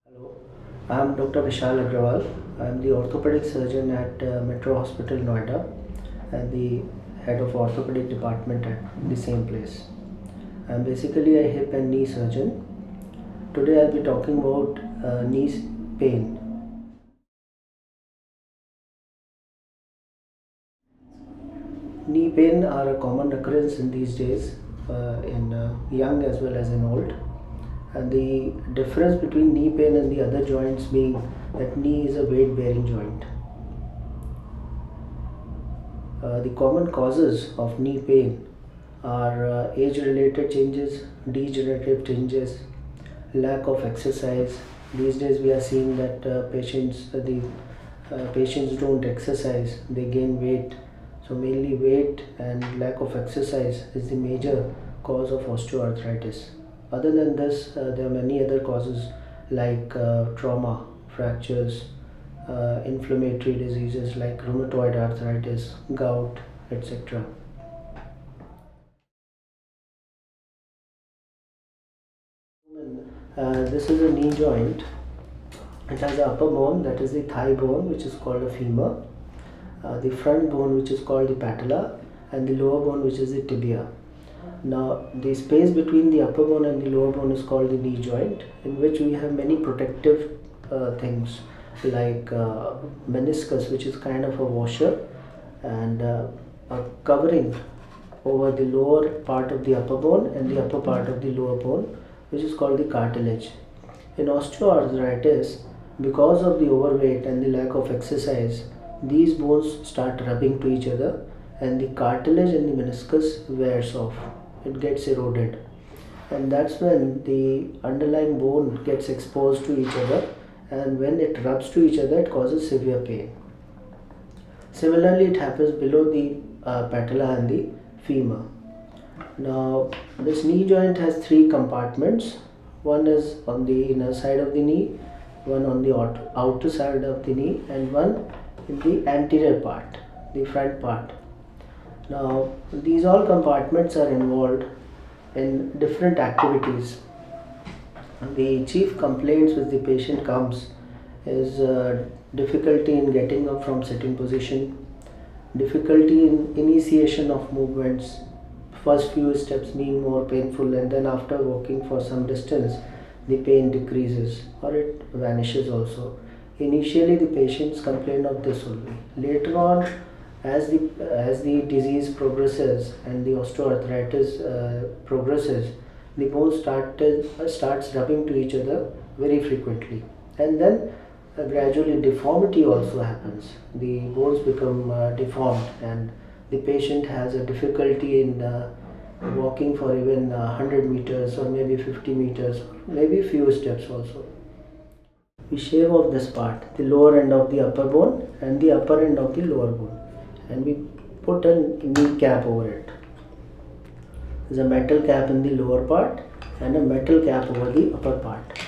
Hello, I am Dr. Vishal. I am the orthopedic surgeon at Metro Hospital, Noida, and the head of orthopedic department at the same place. I am basically a hip and knee surgeon. Today I'll be talking about knee pain. Knee pain are a common occurrence in these days in young as well as in old. And the difference between knee pain and the other joints being that knee is a weight bearing joint. The common causes of knee pain are age related changes, degenerative changes, lack of exercise. These days we are seeing that patients don't exercise, they gain weight. So mainly weight and lack of exercise is the major cause of osteoarthritis. Other than this, there are many other causes like trauma, fractures, inflammatory diseases like rheumatoid arthritis, gout, etc. This is a knee joint. It has an upper bone, that is the thigh bone, which is called a femur, the front bone, which is called the patella, and the lower bone, which is the tibia. Now, the space between the upper bone and the lower bone is called the knee joint, in which we have many protective things like meniscus, which is kind of a washer, and a covering over the lower part of the upper bone and the upper part of the lower bone, which is called the cartilage. In osteoarthritis, because of the overweight and the lack of exercise, these bones start rubbing to each other and the cartilage and the meniscus wears off. It gets eroded. And that's when the underlying bone gets exposed to each other, and when it rubs to each other, it causes severe pain. Similarly, it happens below the patella and the femur. Now, this knee joint has three compartments. One is on the inner side of the knee, one on the outer side of the knee, and one in the anterior part, the front part. Now, these all compartments are involved in different activities. The chief complaints which the patient comes is difficulty in getting up from sitting position, difficulty in initiation of movements, first few steps being more painful, and then after walking for some distance the pain decreases or it vanishes also. Initially the patients complain of this only. Later on, as the disease progresses and the osteoarthritis progresses, the bone starts rubbing to each other very frequently, and then gradually deformity also happens. The bones become deformed, and the patient has a difficulty in walking for even 100 meters or maybe 50 meters, maybe few steps also. We shave off this part, the lower end of the upper bone and the upper end of the lower bone, and we put a knee cap over it. There's a metal cap in the lower part and a metal cap over the upper part.